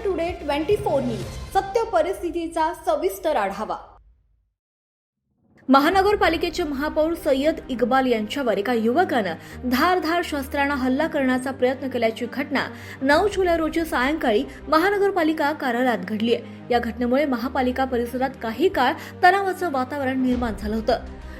Today 24 news सत्य परिस्थितीचा सविस्तर आढावा। महानगरपालिकेचे महापौर सय्यद इक्बाल यांच्यावर एका युवकानं धारधार शस्त्राने हल्ला करण्याचा प्रयत्न केल्याची घटना 9 जुलै रोजी सायंकाळी महानगरपालिका कार्यालयात घडली आहे। या घटनेमुळे महापालिका परिसरात काही काळ तणावाचं वातावरण निर्माण झालं होतं।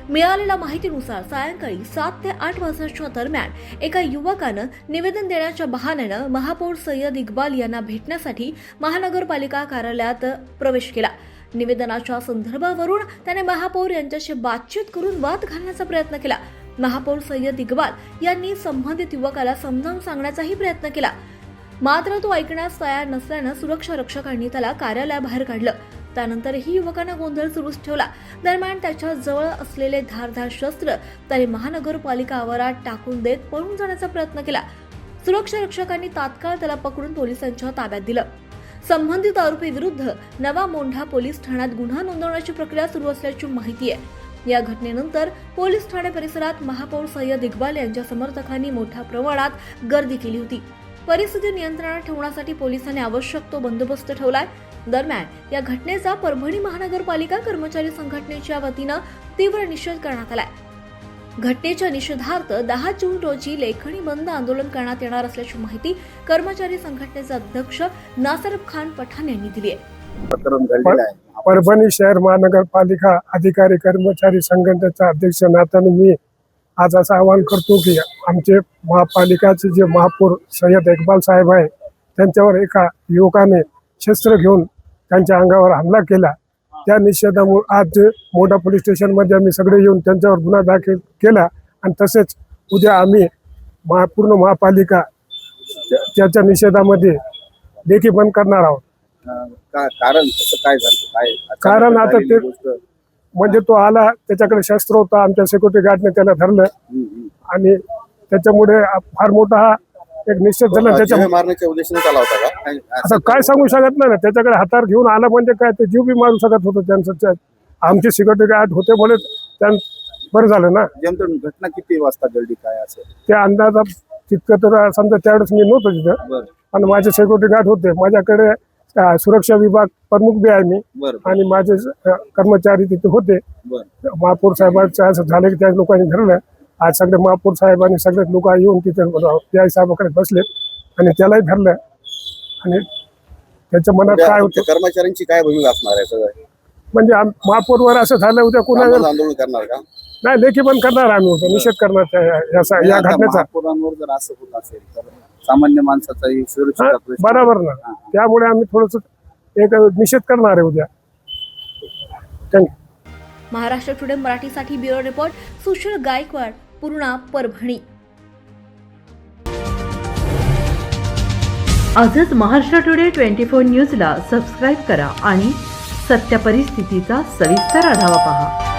मिळालेल्या माहितीनुसार सायंकाळी 7 ते 8 वाजताच्या दरम्यान एका युवकानं निवेदन देण्याच्या बहाण्यानं महापौर सय्यद इक्बाल यांना भेटण्यासाठी महानगरपालिका कार्यालयात प्रवेश केला। निवेदनाच्या संदर्भावरून त्याने महापौर यांच्याशी बातचीत करून वाद घालण्याचा प्रयत्न केला। महापौर सय्यद इक्बाल यांनी संबंधित युवकाला समजावून सांगण्याचाही प्रयत्न केला, मात्र तो ऐकण्यास तयार नसल्यानं सुरक्षा रक्षकांनी त्याला कार्यालयाबाहेर काढलं। त्यानंतरही युवकानं गोंधळ सुरूच ठेवला। दरम्यान त्याच्या जवळ असलेले धारधार शस्त्र त्याने महानगरपालिका आवारात टाकून देत पळून जाण्याचा प्रयत्न केला। सुरक्षा रक्षकांनी तात्काळ त्याला पकडून पोलिसांच्या ताब्यात दिलं। संबंधित आरोपी विरुद्ध नवा मोंढा पोलीस ठाण्यात गुन्हा नोंदवण्याची प्रक्रिया सुरू असल्याची माहिती आहे। या घटनेनंतर पोलीस ठाणे परिसरात महापौर सय्यद इक्बाल यांच्या समर्थकांनी मोठ्या प्रमाणात गर्दी केली होती। परिस्थिती नियंत्रणात ठेवण्यासाठी पोलिसांनी आवश्यक तो बंदोबस्त ठेवलाय। दरम्यान या घटनेचा परभणी महानगरपालिका कर्मचारी संघटनेच्या वतीनं तीव्र निषेध करण्यात आलाय। घटनेच्या निषेधार्थ 10 जून रोजी लेखणी बंद आंदोलन करण्यात येणार असल्याची माहिती कर्मचारी संघटनेचे अध्यक्ष नासर खान पठाण यांनी दिली आहे। परभणी शहर महानगरपालिका अधिकारी कर्मचारी संघटनेचा अध्यक्ष नात्याने मी आज असं आवाहन करतो की आमचे महापालिकाचे जे महापौर सय्यद इक्बाल साहेब आहे त्यांच्यावर एका युवकाने शस्त्र घेऊन त्यांच्या अंगावर हमला केला। त्या निषेधामुळे आज मोठा पोलीस स्टेशनमध्ये आम्ही सगळे येऊन त्यांच्यावर गुन्हा दाखल केला आणि तसेच उद्या आम्ही पूर्ण महापालिका त्याच्या निषेधामध्ये लेखी बंद करणार आहोत। कारण काय झालं? कारण आता ते म्हणजे तो आला, त्याच्याकडे शस्त्र होता, आमच्या सिक्युरिटी गार्डने त्याला धरलं आणि त्याच्यामुळे फार मोठा हा एक निश्चित झाला। त्याच्या मारण्याच्या उद्देशाने आला होता का? असं काय सांगू शकत नाही ना, त्याच्याकडे हातार घेऊन आला म्हणजे काय ते जीव बी मारू शकत होतं त्यांचं। आमचे सिक्युरिटी गार्ड होते बोले बरं झालं ना। घटना किती वाजता घडली काय असेल त्या अंदाजा तितकं तर समजा त्यावेळेस मी नव्हतो तिथं, आणि माझे सिक्युरिटी गार्ड होते। माझ्याकडे सुरक्षा विभाग प्रमुख बी आहे मी, आणि माझे कर्मचारी तिथे होते। महापौर साहेबांचं असं झालं की त्या लोकांनी धरलं। आज सगळे महापौर साहेब आणि सगळे लोक येऊन तिथे पी.आय. साहेबांकडे बसले आणि त्यालाही धरलं। आणि त्याच्या मनात काय होतं, कर्मचाऱ्यांची काय भूमिका असणार आहे सगळं म्हणजे महापौरवर असं झालं उद्या कुणावर आंदोलन करणार का? नाही, लेखी बंद करणार आम्ही, होतो निषेध करणार या घटनेचा। महापौरांवर जर असं होत असेल तर सामान्य माणसाचाही सुरक्षित बरोबर ना, त्यामुळे आम्ही थोडस एक निषेध करणार आहे उद्या। थँक्यू। महाराष्ट्र टुडे मराठीसाठी ब्युरो रिपोर्ट सुशील गायकवाड, पूर्णा, परभणी। आजच महाराष्ट्र टुडे 24 न्यूजला सबस्क्राईब करा आणि सत्य परिस्थितीचा सविस्तर आढावा पहा।